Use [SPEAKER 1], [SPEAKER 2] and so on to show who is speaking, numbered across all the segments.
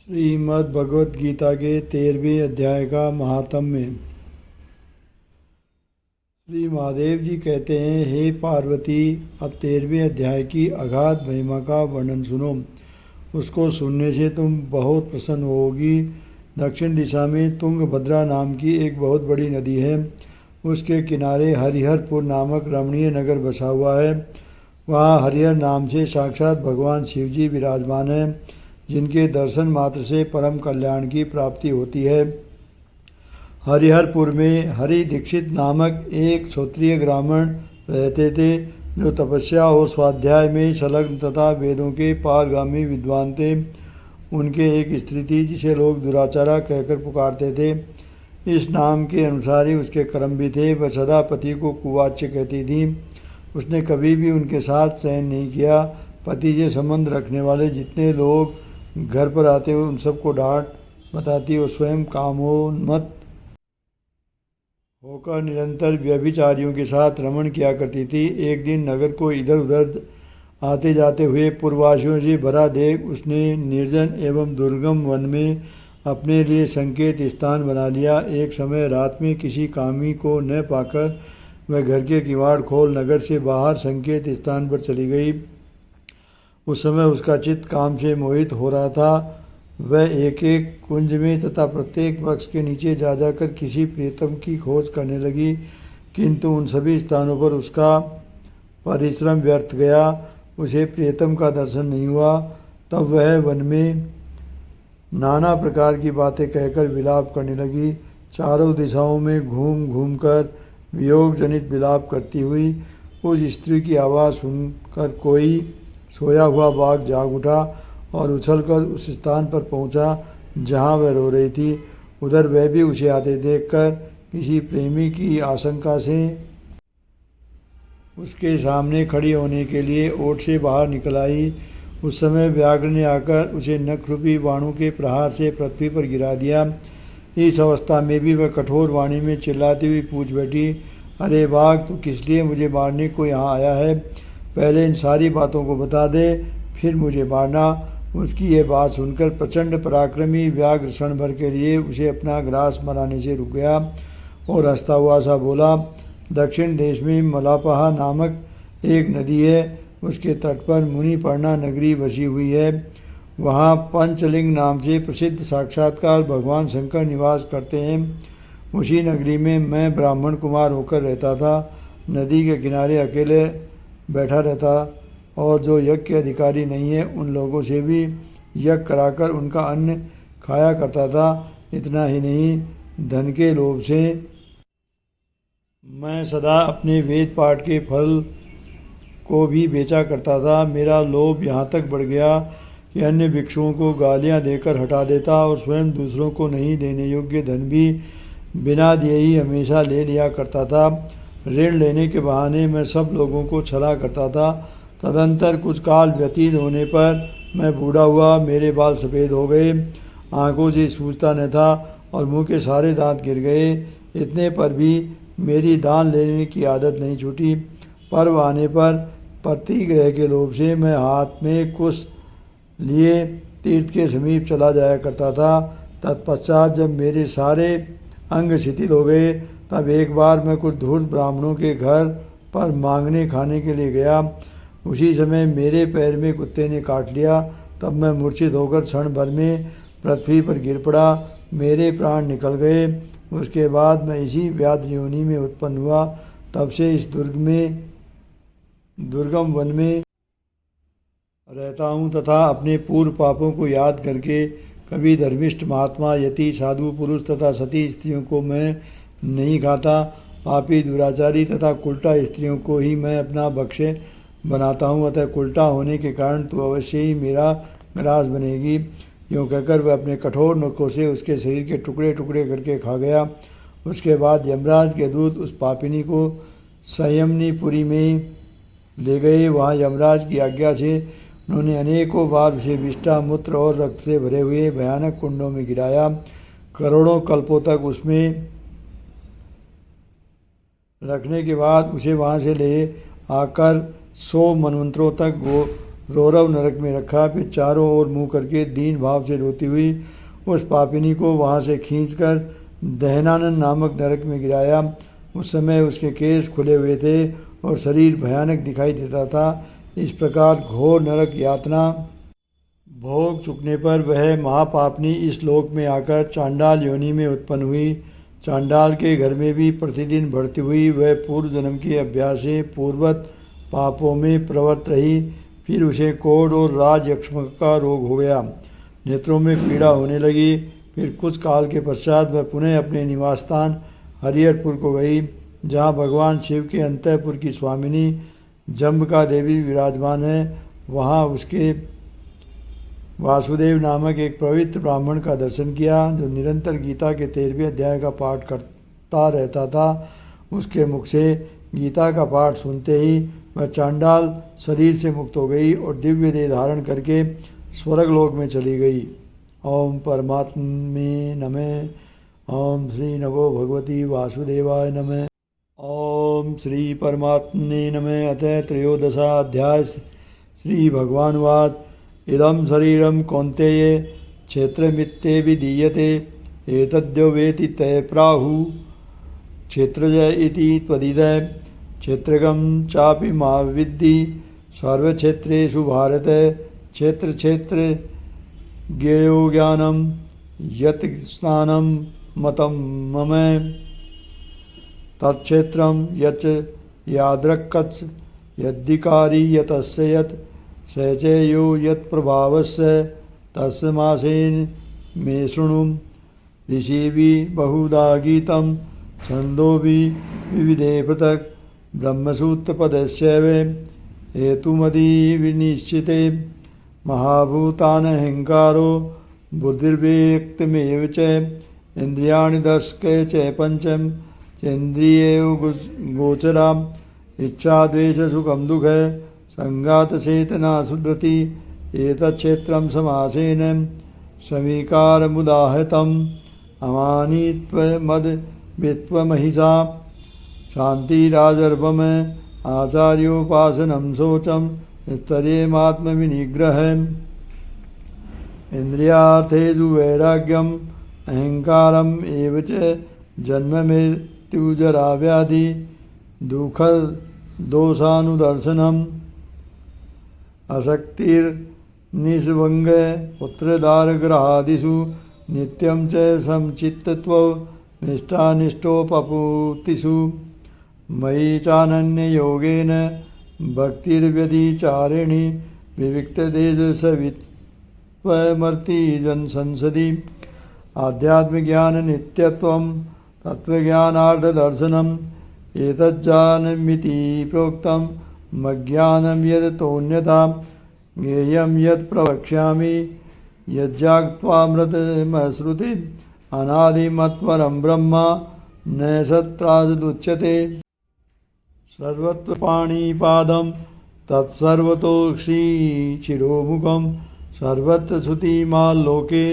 [SPEAKER 1] श्रीमद् भगवद गीता के 13वें अध्याय का महात्म्य। श्री महादेव जी कहते हैं, हे पार्वती, अब 13वें अध्याय की अगाध महिमा का वर्णन सुनो। उसको सुनने से तुम बहुत प्रसन्न होगी। दक्षिण दिशा में तुंगभद्रा नाम की एक बहुत बड़ी नदी है। उसके किनारे हरिहरपुर नामक रमणीय नगर बसा हुआ है। वहाँ हरिहर नाम से साक्षात भगवान शिव जी विराजमान है, जिनके दर्शन मात्र से परम कल्याण की प्राप्ति होती है। हरिहरपुर में हरि दीक्षित नामक एक क्षत्रिय ब्राह्मण रहते थे, जो तपस्या और स्वाध्याय में संलग्न तथा वेदों के पारगामी विद्वान थे। उनके एक स्त्री थी, जिसे लोग दुराचारा कहकर पुकारते थे। इस नाम के अनुसार ही उसके कर्म भी थे। वह सदा पति को कुवाच्य कहती थी। उसने कभी भी उनके साथ शयन नहीं किया। पति से संबंध रखने वाले जितने लोग घर पर आते हुए उन सबको डांट बताती और स्वयं कामोन्मत्त होकर निरंतर व्यभिचारियों के साथ रमण किया करती थी। एक दिन नगर को इधर उधर आते जाते हुए पूर्ववासियों से भरा देख उसने निर्जन एवं दुर्गम वन में अपने लिए संकेत स्थान बना लिया। एक समय रात में किसी कामी को न पाकर वह घर के किवाड़ खोल नगर से बाहर संकेत स्थान पर चली गई। उस समय उसका चित्त काम से मोहित हो रहा था। वह एक एक कुंज में तथा प्रत्येक वृक्ष के नीचे जा जाकर किसी प्रियतम की खोज करने लगी, किंतु उन सभी स्थानों पर उसका परिश्रम व्यर्थ गया। उसे प्रियतम का दर्शन नहीं हुआ। तब वह वन में नाना प्रकार की बातें कहकर विलाप करने लगी। चारों दिशाओं में घूम घूम कर वियोग जनित विलाप करती हुई उस स्त्री की आवाज़ सुनकर कोई सोया हुआ बाघ जाग उठा और उछलकर उस स्थान पर पहुंचा जहां वह रो रही थी। उधर वह भी उसे आते देखकर किसी प्रेमी की आशंका से उसके सामने खड़ी होने के लिए ओट से बाहर निकल आई। उस समय व्याघ्र ने आकर उसे नखरूपी बाणों के प्रहार से पृथ्वी पर गिरा दिया। इस अवस्था में भी वह कठोर वाणी में चिल्लाती हुई पूछ बैठी, अरे बाघ, तू किस लिए मुझे मारने को यहाँ आया है? पहले इन सारी बातों को बता दे, फिर मुझे मारना। उसकी यह बात सुनकर प्रचंड पराक्रमी व्याघ्र क्षण भर के लिए उसे अपना ग्रास मराने से रुक गया और हंसता हुआ सा बोला, दक्षिण देश में मलापहा नामक एक नदी है। उसके तट पर मुनिपर्णा नगरी बसी हुई है। वहाँ पंचलिंग नाम से प्रसिद्ध साक्षात्कार भगवान शंकर निवास करते हैं। उसी नगरी में मैं ब्राह्मण कुमार होकर रहता था। नदी के किनारे अकेले बैठा रहता और जो यज्ञ के अधिकारी नहीं है उन लोगों से भी यज्ञ कराकर उनका अन्न खाया करता था। इतना ही नहीं, धन के लोभ से मैं सदा अपने वेद पाठ के फल को भी बेचा करता था। मेरा लोभ यहाँ तक बढ़ गया कि अन्य भिक्षुओं को गालियाँ देकर हटा देता और स्वयं दूसरों को नहीं देने योग्य धन भी बिना दिए ही हमेशा ले लिया करता था। ऋण लेने के बहाने मैं सब लोगों को छला करता था। तदंतर कुछ काल व्यतीत होने पर मैं बूढ़ा हुआ, मेरे बाल सफ़ेद हो गए, आंखों से सूझता न था और मुंह के सारे दांत गिर गए। इतने पर भी मेरी दान लेने की आदत नहीं छूटी। पर्व आने पर प्रतिग्रह के लोभ से मैं हाथ में कुछ लिए तीर्थ के समीप चला जाया करता था। तत्पश्चात जब मेरे सारे अंग शिथिल हो गए, तब एक बार मैं कुछ धूर्त ब्राह्मणों के घर पर मांगने खाने के लिए गया। उसी समय मेरे पैर में कुत्ते ने काट लिया। तब मैं मूर्छित होकर क्षण भर में पृथ्वी पर गिर पड़ा। मेरे प्राण निकल गए। उसके बाद मैं इसी व्याध योनि में उत्पन्न हुआ। तब से इस दुर्गम वन में रहता हूँ तथा अपने पूर्व पापों को याद करके कभी धर्मिष्ठ महात्मा, यति, साधु पुरुष तथा सती स्त्रियों को मैं नहीं खाता। पापी, दुराचारी तथा उल्टा स्त्रियों को ही मैं अपना भक्ष्य बनाता हूँ। अतः उल्टा होने के कारण तू अवश्य ही मेरा ग्रास बनेगी। यूँ कहकर वह अपने कठोर नखों से उसके शरीर के टुकड़े टुकड़े करके खा गया। उसके बाद यमराज के दूत उस पापिनी को संयमनीपुरी में ले गए। वहाँ यमराज की आज्ञा से उन्होंने अनेकों बार उसे विष्ठा, मूत्र और रक्त से भरे हुए भयानक कुंडों में गिराया। करोड़ों कल्पों तक उसमें रखने के बाद उसे वहाँ से ले आकर 100 मनवंतरों तक रौरव नरक में रखा। फिर चारों ओर मुंह करके दीन भाव से रोती हुई उस पापिनी को वहाँ से खींचकर दहनानंद नामक नरक में गिराया। उस समय उसके केस खुले हुए थे और शरीर भयानक दिखाई देता था। इस प्रकार घोर नरक यातना भोग चुकने पर वह महापापनी इस लोक में आकर चांडाल योनि में उत्पन्न हुई। चांडाल के घर में भी प्रतिदिन बढ़ती हुई वह पूर्व जन्म के अभ्यास से पूर्वत पापों में प्रवृत्त रही। फिर उसे कोढ़ और राज यक्ष्म का रोग हो गया, नेत्रों में पीड़ा होने लगी। फिर कुछ काल के पश्चात वह पुनः अपने निवास स्थान हरिहरपुर को गई, जहाँ भगवान शिव के अंतःपुर की स्वामिनी जम्बिका देवी विराजमान है। वहाँ उसके वासुदेव नामक एक पवित्र ब्राह्मण का दर्शन किया, जो निरंतर गीता के 13वें अध्याय का पाठ करता रहता था। उसके मुख से गीता का पाठ सुनते ही वह चांडाल शरीर से मुक्त हो गई और दिव्य देह धारण करके स्वर्गलोक में चली गई। ओम परमात्मे नमः। ओम श्री नमो भगवती वासुदेवाय नमः। ओम श्री परमात्मने नमः। अथ त्रयोदशाध्याय। श्री भगवानुवाच इदं शरीरं कौन्तेय क्षेत्रमित्ते विधीयते एतद्यो वेति ते प्राहुः क्षेत्रज इति त्वदिदः क्षेत्रगं चापि मा विद्धि सर्वक्षेत्रेषु भारत क्षेत्र क्षेत्र ज्ञेयो ज्ञानं यत् स्नानं मतं मम तत्क्षेत्रं यच्च यादृक्कच्च यद्धिकारी यतस्य यत् स चेयो यत्प्रभावस्य तस्मासेन मे शृणु ऋषिभिः बहुधा गीतं छन्दोभिः विविधे पृथक् ब्रह्मसूत्रपदस्यैव हेतुमदि विनिश्चिते महाभूतानहंकारो बुद्धिर्व्यक्तमेव च इन्द्रियाणि दर्शके च पंचम चेन्द्रियेव गोचरा इच्छा द्वेष सुखम दुख संगात चेतना सुधृति एतच्छेत्रं समासेन समीकारमुदाहृतम् अमानित्वमद वित्वमहिषा शान्तिराजर्वम आचार्योपासनं शौचं स्तर्यमात्मविनिग्रहम् इन्द्रियार्थेषु वैराग्यम् अहंकारम् एव च जन्ममृत्युजराव्याधि दुःखदोषानुदर्शनम् असक्तिर्निष्वङ्ग पुत्रदारगृहादिषु नित्यं च समचित्तत्वं निष्ठानिष्ठोपपूतिषु मयि चानन्ययोगेन भक्तिर्व्यतिचारिणि विविक्तदेशसवित्वमर्तिजनसंसदि आध्यात्मज्ञाननित्यत्वं तत्त्वज्ञानार्थदर्शनम् एतज्जानमिति प्रोक्तं मज्ञानं यत् तोऽन्यथा ज्ञेयं यत् प्रवक्ष्यामि यज्जात्वामृतमश्रुति अनादिमत्परं ब्रह्म न सत्रादुच्यते सर्वत्वपाणिपादं तत्सर्वतोक्षिशिरोमुखं सर्वत्र श्रुतिमाल्लोके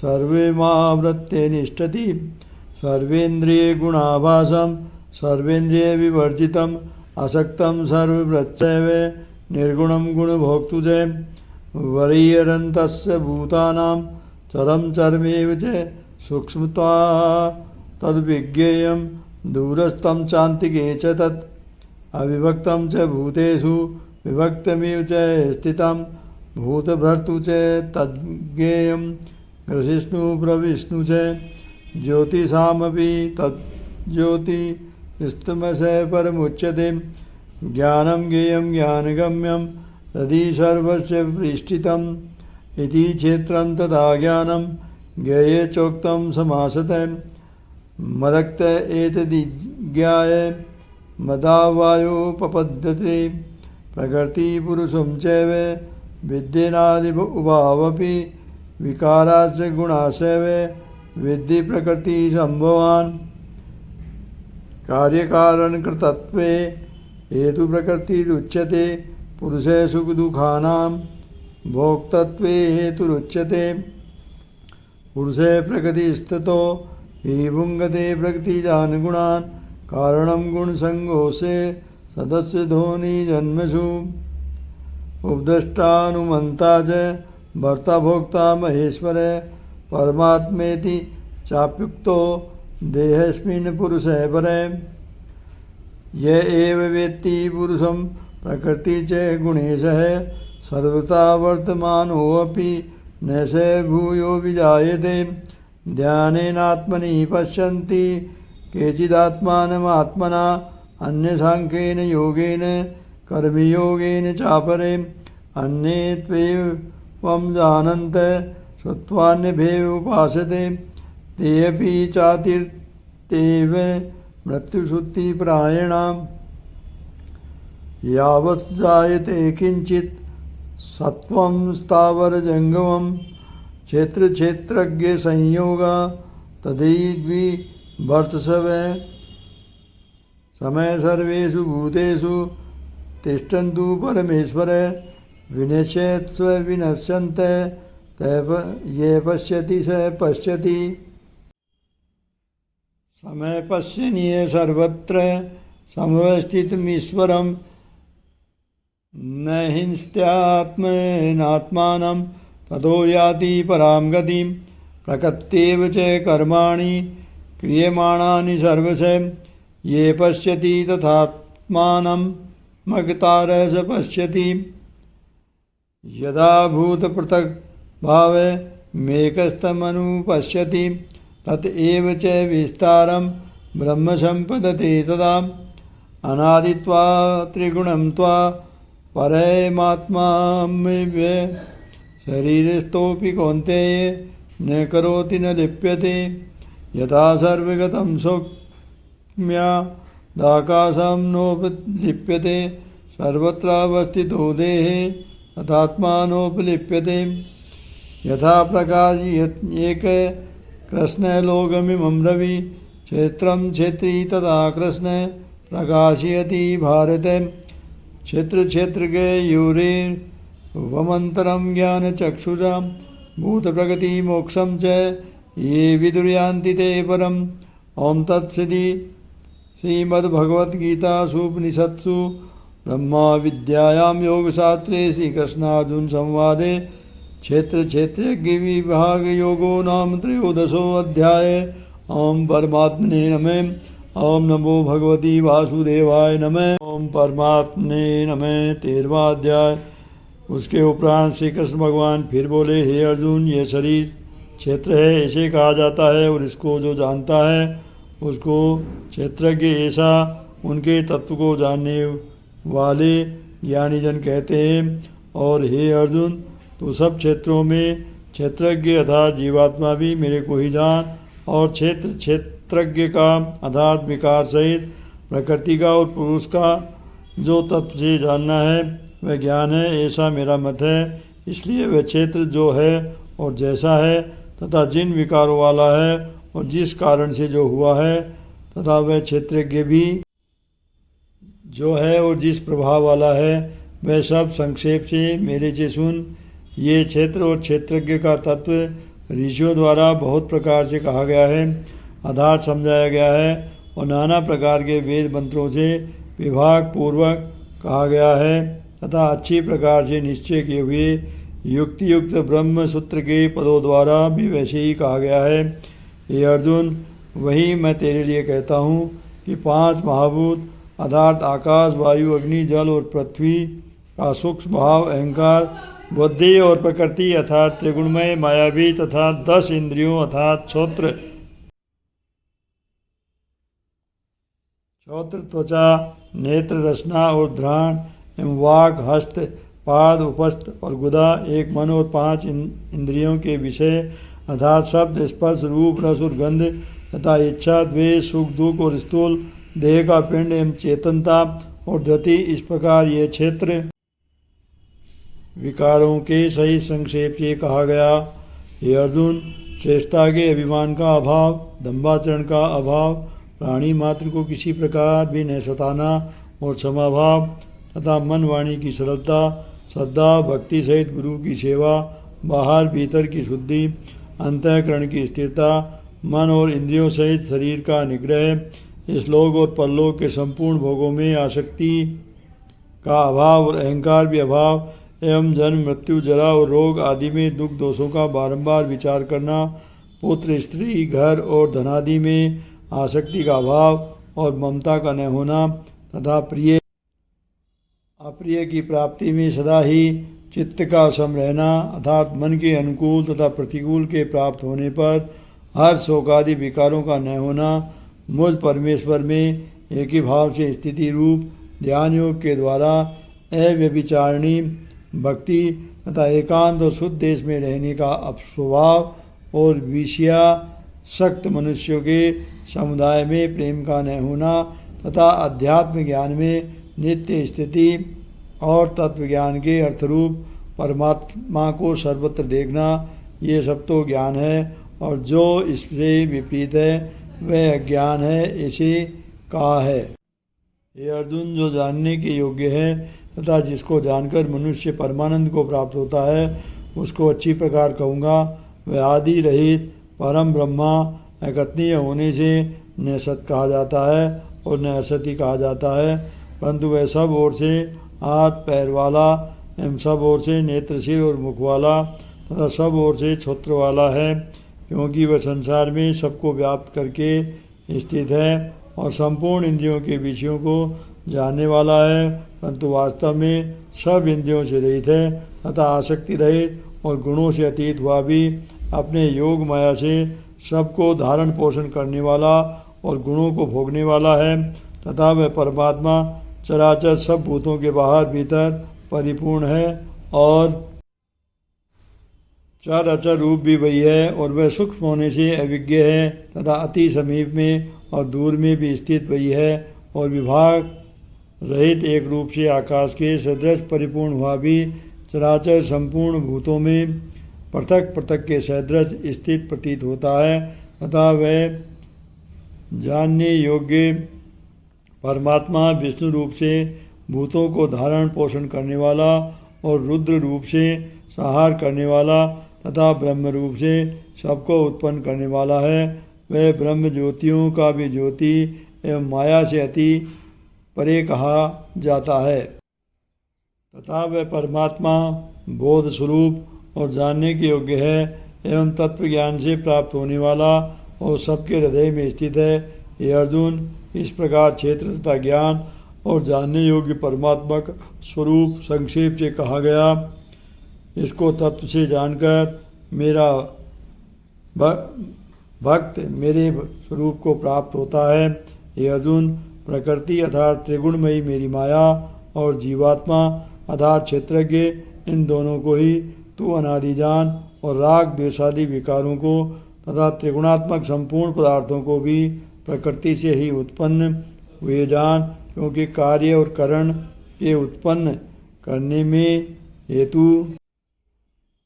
[SPEAKER 1] सर्वेमावृत्ते निष्ठति सर्वेन्द्रियगुणाभासं सर्वेन्द्रियविवर्जितम् असक्तं सर्ववृत्तैव निर्गुणं गुणभोक्तृ च वरीयरन्तस्य भूतानां चरं चरमेव च सूक्ष्मत्वा तद्विज्ञेयं दूरस्थं चान्तिके च तत् अविभक्तं च भूतेषु विभक्तमेव च स्थितं भूतभर्तृ च तद्ज्ञेयं ग्रसिष्णु प्रविष्णु च ज्योतिषामपि तज्ज्योतिस्तमस परमुच्यते ज्ञानं ज्ञेयं ज्ञानगम्यं तदि सर्वस्य प्रतिष्ठितम् इति क्षेत्रं तथा ज्ञानं ज्ञेये चोक्तं समासतः मदक्त एतदिज्ञाय मदावायोपपद्यते प्रकृतिपुरुषं चैव विद्येनादि उभावपि विकाराश्च गुणाश्चैव विद्धि प्रकृतिसम्भवान् कार्यकारणकृतत्वे हेतुप्रकृतिरुच्यते पुरुषे सुखदुःखानां भोक्तृत्वे हेतुरुच्यते पुरुषे प्रकृतिस्ततो हि भुङ्गते प्रकृतिजानुगुणान् कारणं गुणसङ्गोषे सदस्य ध्वनि जन्मसु उपदेष्टानुमन्ता च भर्ता भोक्ता महेश्वर परमात्मेति चाप्युक्तो देहस्मिन् पुरुषः परे य एव वेत्ति पुरुषं प्रकृति च गुणेशः सर्वथा वर्तमानोऽपि न स भूयो विजायते ध्यानेनात्मनि पश्यन्ति केचिदात्मानमात्मना अन्यसाङ्ख्येन योगेन कर्मयोगेन चापरे अन्ये त्वेवं जानन्त श्रुत्वान्यभेव उपासते ते अपि चातिर्तेव मृत्युश्रुतिपरायणां यावत् जायते किञ्चित् सत्त्वं स्थावरजङ्गमं क्षेत्रक्षेत्रज्ञसंयोगा तदैर्विवर्तसव समय सर्वेषु भूतेषु तिष्ठन्तु परमेश्वर विनश्यत्स्व विनश्यन्त ये पश्यति स पश्यति समय पश्यन्ये सर्वत्र समवस्थितमीश्वरं न हिंस्त्यात्मनात्मानं ततो याति परां गतिं प्रकृत्येव च कर्माणि क्रियमाणानि सर्वशः ये पश्यति तथात्मानं मगतारः स पश्यति यदा भूतपृथग्भावमेकस्तमनुपश्यति तत एव च विस्तारं ब्रह्म सम्पदते तदा अनादित्वा त्रिगुणं त्वा परमात्मामेव शरीरस्थोऽपि कौन्तेय न करोति न लिप्यते यथा सर्वगतं सौक्ष्म्यादाकाशं नोपलिप्यते सर्वत्रावस्थितो देहे तथात्मानोपलिप्यते यथा प्रकाशि एक कृष्णलोकमिमं रवि क्षेत्रं क्षेत्री तथा कृष्ण प्रकाशयति भारत क्षेत्रक्षेत्रज्ञयोरेवमन्तरं ज्ञानचक्षुषा भूतप्रकृतिमोक्षं च ये विदुर्यान्ति ते परम् ॐ तत्सदि श्रीमद्भगवद्गीतासूपनिषत्सु ब्रह्मविद्यायां योगशास्त्रे श्रीकृष्णार्जुनसंवादे क्षेत्रक्षेत्रज्ञविभागयोगो नाम त्रयोदशोऽध्याय ॐ परमात्मने नमः ॐ नमो भगवती वासुदेवाय नमः ॐ परमात्मने नमः 13वां अध्याय। उसके उपरांत श्री कृष्ण भगवान फिर बोले, हे अर्जुन, ये शरीर क्षेत्र है ऐसे कहा जाता है और इसको जो जानता है उसको क्षेत्रज्ञ ऐसा उनके तत्व को जानने वाले ज्ञानी जन कहते हैं। और हे अर्जुन, तो सब क्षेत्रों में क्षेत्रज्ञ अर्थात जीवात्मा भी मेरे को ही जान और क्षेत्रज्ञ का अर्थात विकार सहित प्रकृति का और पुरुष का जो तत्व से जानना है वह ज्ञान है, ऐसा मेरा मत है। इसलिए वह क्षेत्र जो है और जैसा है तथा जिन विकारों वाला है और जिस कारण से जो हुआ है तथा वह क्षेत्रज्ञ भी जो है और जिस प्रभाव वाला है वह सब संक्षेप से मेरे से सुन। ये क्षेत्र और क्षेत्रज्ञ का तत्व ऋषियों द्वारा बहुत प्रकार से कहा गया है, अर्थात समझाया गया है और नाना प्रकार के वेद मंत्रों से विभाग पूर्वक कहा गया है तथा अच्छी प्रकार से निश्चय किए हुए युक्ति युक्त ब्रह्म सूत्र के पदों द्वारा भी वैसे ही कहा गया है। हे अर्जुन, वही मैं तेरे लिए कहता हूँ कि 5 महाभूत अर्थात आकाश, वायु, अग्नि, जल और पृथ्वी का सूक्ष्म भाव, अहंकार, बुद्धि और प्रकृति अर्थात त्रिगुणमय, मायावी तथा 10 इंद्रियों अर्थात श्रोत्र, त्वचा, नेत्र, रसना और घ्राण एवं वाक, हस्त, पाद, उपस्थ और गुदा, एक मन और 5 इंद्रियों के विषय अर्थात शब्द, स्पर्श, रूप, रस और गंध तथा इच्छा, द्वेष, सुख, दुख और स्थूल देह का पिंड एवं चेतनता और धृति, इस प्रकार ये क्षेत्र विकारों के सही संक्षेप से कहा गया। हे अर्जुन, श्रेष्ठता के अभिमान का अभाव, दंभाचरण का अभाव, प्राणी मात्र को किसी प्रकार भी न सताना और क्षमाभाव तथा मन वाणी की सरलता, श्रद्धा, भक्ति सहित गुरु की सेवा, बाहर भीतर की शुद्धि, अंतःकरण की स्थिरता, मन और इंद्रियों सहित शरीर का निग्रह, इस लोक और परलोक के संपूर्ण भोगों में आसक्ति का अभाव और अहंकार भी अभाव, एवं जन्म मृत्यु जरा और रोग आदि में दुख दोषों का बारंबार विचार करना, पुत्र स्त्री घर और धनादि में आसक्ति का अभाव और ममता का न होना तथा प्रिय अप्रिय की प्राप्ति में सदा ही चित्त का सम रहना, अर्थात मन के अनुकूल तथा प्रतिकूल के प्राप्त होने पर हर्ष शोकादि विकारों का न होना, मुझ परमेश्वर में एक ही भाव से स्थिति रूप ध्यान योग के द्वारा अव्यभिचारिणी भक्ति तथा एकांत और शुद्ध देश में रहने का स्वभाव और विषयासक्त मनुष्यों के समुदाय में प्रेम का न होना तथा अध्यात्म ज्ञान में नित्य स्थिति और तत्व ज्ञान के अर्थरूप परमात्मा को सर्वत्र देखना, ये सब तो ज्ञान है, और जो इससे विपरीत है वह अज्ञान है, इसे कहा है। ये अर्जुन, जो जानने के योग्य है तथा जिसको जानकर मनुष्य परमानंद को प्राप्त होता है, उसको अच्छी प्रकार कहूँगा। वह आदि रहित परम ब्रह्मा अकथनीय होने से न सत कहा जाता है और न असत ही कहा जाता है, परंतु वह सब ओर से हाथ पैर वाला एवं सब ओर से नेत्र सिर और मुख वाला तथा सब ओर से छत्र वाला है, क्योंकि वह संसार में सबको व्याप्त करके स्थित है और संपूर्ण इंद्रियों के विषयों को जानने वाला है, परंतु वास्तव में सब इंद्रियों से रहित है तथा आसक्ति रहित और गुणों से अतीत हुआ भी अपने योग माया से सबको धारण पोषण करने वाला और गुणों को भोगने वाला है, तथा वह परमात्मा चराचर सब भूतों के बाहर भीतर परिपूर्ण है और चर अचर रूप भी वही है, और वह सूक्ष्म होने से अविज्ञ है तथा अति समीप में और दूर में भी स्थित वही है, और विभाग रहित एक रूप से आकाश के सदृश परिपूर्ण हुआ भी चराचर संपूर्ण भूतों में पृथक पृथक के सदृश स्थित प्रतीत होता है, तथा वह जानने योग्य परमात्मा विष्णु रूप से भूतों को धारण पोषण करने वाला और रुद्र रूप से संहार करने वाला तथा ब्रह्म रूप से सबको उत्पन्न करने वाला है। वह ब्रह्म ज्योतियों का भी ज्योति एवं माया से अति परे कहा जाता है, तथा वह परमात्मा बोध स्वरूप और जानने के योग्य है एवं तत्व ज्ञान से प्राप्त होने वाला और सबके हृदय में स्थित है। ये अर्जुन, इस प्रकार क्षेत्र तथा ज्ञान और जानने योग्य परमात्मा का स्वरूप संक्षेप से कहा गया। इसको तत्व से जानकर मेरा भक्त मेरे स्वरूप को प्राप्त होता है। ये अर्जुन, प्रकृति अर्थात त्रिगुणमयी मेरी माया और जीवात्मा अर्थात क्षेत्रज्ञ, इन दोनों को ही तू अनादि जान, और राग द्वेषादि विकारों को तथा त्रिगुणात्मक संपूर्ण पदार्थों को भी प्रकृति से ही उत्पन्न हुए जान, क्योंकि कार्य और करण के उत्पन्न करने में हेतु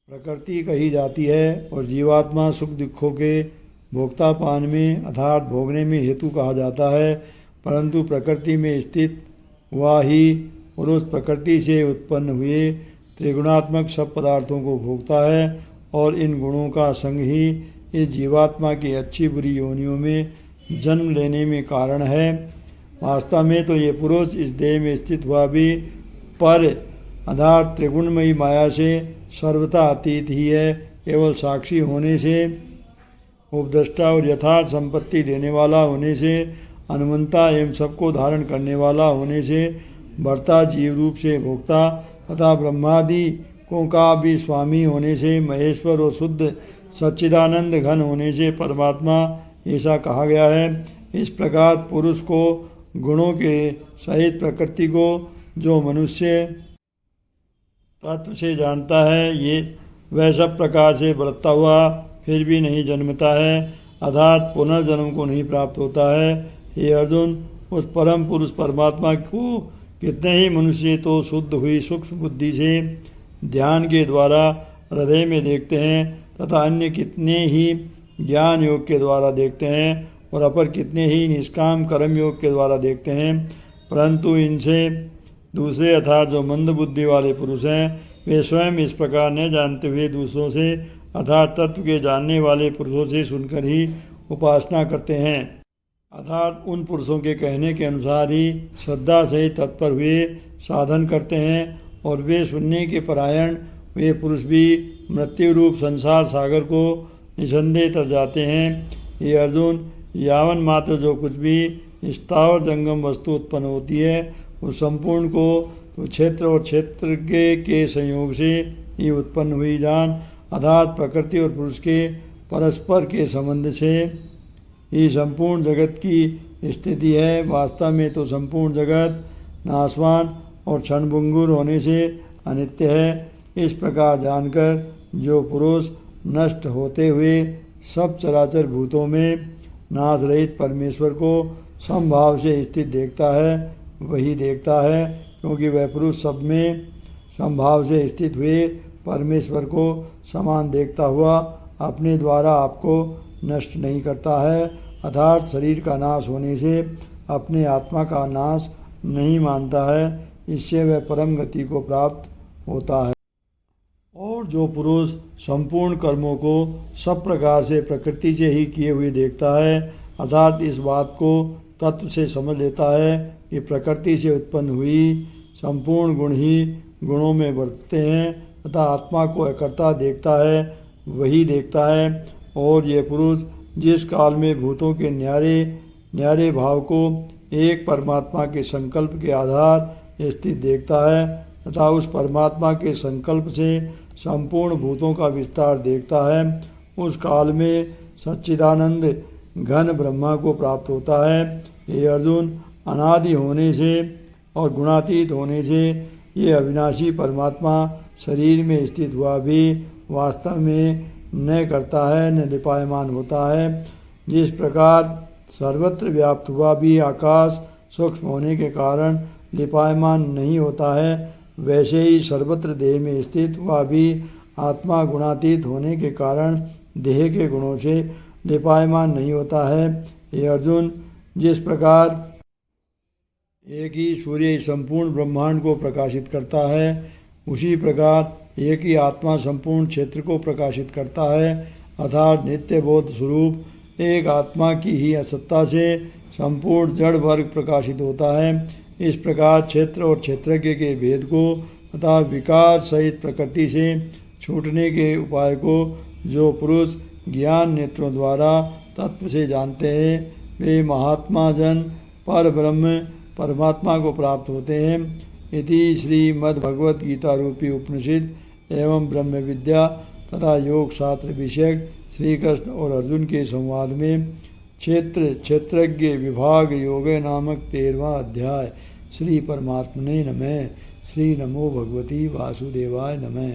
[SPEAKER 1] प्रकृति कही जाती है, और जीवात्मा सुख दुखों के भोक्तापान में अर्थात भोगने में हेतु कहा जाता है। परंतु प्रकृति में स्थित हुआ ही पुरुष प्रकृति से उत्पन्न हुए त्रिगुणात्मक सब पदार्थों को भोगता है, और इन गुणों का संग ही इस जीवात्मा की अच्छी बुरी योनियों में जन्म लेने में कारण है। वास्तव में तो ये पुरुष इस देह में स्थित हुआ भी पर अर्थात त्रिगुणमयी माया से सर्वथा अतीत ही है। केवल साक्षी होने से, उपद्रष्टा और यथार्थ संपत्ति देने वाला होने से, अनुमंता एवं सबको धारण करने वाला होने से, भर्ता जीव रूप से भोक्ता तथा ब्रह्मादि को का भी स्वामी होने से, महेश्वर और शुद्ध सच्चिदानंद घन होने से परमात्मा ऐसा कहा गया है। इस प्रकार पुरुष को गुणों के सहित प्रकृति को जो मनुष्य तत्व से जानता है, ये वह सब प्रकार से बरतता हुआ फिर भी नहीं जन्मता है, अर्थात पुनर्जन्म को नहीं प्राप्त होता है। हे अर्जुन, उस परम पुरुष परमात्मा को कितने ही मनुष्य तो शुद्ध हुई सूक्ष्म बुद्धि से ध्यान के द्वारा हृदय में देखते हैं, तथा अन्य कितने ही ज्ञान योग के द्वारा देखते हैं, और अपर कितने ही निष्काम कर्म योग के द्वारा देखते हैं। परंतु इनसे दूसरे अर्थात जो मंद बुद्धि वाले पुरुष हैं, वे स्वयं इस प्रकार न जानते हुए दूसरों से अर्थात तत्व के जानने वाले पुरुषों से सुनकर ही उपासना करते हैं, अर्थात उन पुरुषों के कहने के अनुसार ही श्रद्धा से तत्पर हुए साधन करते हैं, और वे सुनने के परायण वे पुरुष भी मृत्यु रूप संसार सागर को निसंदेह तर जाते हैं। ये अर्जुन, यावन मात्र जो कुछ भी स्थावर जंगम वस्तु उत्पन्न होती है उस संपूर्ण को तो क्षेत्र और क्षेत्रज्ञ के संयोग से ही उत्पन्न हुई जान, अर्थात प्रकृति और पुरुष के परस्पर के संबंध से ही संपूर्ण जगत की स्थिति है। वास्तव में तो संपूर्ण जगत नाशवान और क्षणभंगुर होने से अनित्य है। इस प्रकार जानकर जो पुरुष नष्ट होते हुए सब चराचर भूतों में नाश रहित परमेश्वर को समभाव से स्थित देखता है वही देखता है, क्योंकि वह पुरुष सब में समभाव से स्थित हुए परमेश्वर को समान देखता हुआ अपने द्वारा आपको नष्ट नहीं करता है, अर्थात शरीर का नाश होने से अपने आत्मा का नाश नहीं मानता है। इससे वह परम गति को प्राप्त होता है। और जो पुरुष संपूर्ण कर्मों को सब प्रकार से प्रकृति से ही किए हुए देखता है, अर्थात इस बात को तत्व से समझ लेता है कि प्रकृति से उत्पन्न हुई संपूर्ण गुण ही गुणों में बरतते हैं तथा आत्मा को अकर्ता देखता है वही देखता है। और ये पुरुष जिस काल में भूतों के न्यारे भाव को एक परमात्मा के संकल्प के आधार स्थित देखता है तथा उस परमात्मा के संकल्प से संपूर्ण भूतों का विस्तार देखता है, उस काल में सच्चिदानंद घन ब्रह्मा को प्राप्त होता है। ये अर्जुन, अनादि होने से और गुणातीत होने से ये अविनाशी परमात्मा शरीर में स्थित हुआ भी वास्तव में न करता है न लिपायमान होता है। जिस प्रकार सर्वत्र व्याप्त हुआ भी आकाश सूक्ष्म होने के कारण लिपायमान नहीं होता है, वैसे ही सर्वत्र देह में स्थित हुआ भी आत्मा गुणातीत होने के कारण देह के गुणों से लिपायमान नहीं होता है। ये अर्जुन, जिस प्रकार एक ही सूर्य संपूर्ण ब्रह्मांड को प्रकाशित करता है, उसी प्रकार एक ही आत्मा संपूर्ण क्षेत्र को प्रकाशित करता है, अर्थात नित्य बोध स्वरूप एक आत्मा की ही असत्ता से संपूर्ण जड़ वर्ग प्रकाशित होता है। इस प्रकार क्षेत्र और क्षेत्रज्ञ के भेद को तथा विकार सहित प्रकृति से छूटने के उपाय को जो पुरुष ज्ञान नेत्रों द्वारा तत्व से जानते हैं, वे महात्मा जन पर ब्रह्म परमात्मा को प्राप्त होते हैं। इति श्रीमद्भगवद गीता रूपी उपनिषद एवं ब्रह्म विद्या तथा योग शास्त्र विषयक श्री कृष्ण और अर्जुन के संवाद में क्षेत्रज्ञ विभाग योग नामक 13वां अध्याय। श्री परमात्मने नमः। श्री नमो भगवती वासुदेवाय नमः।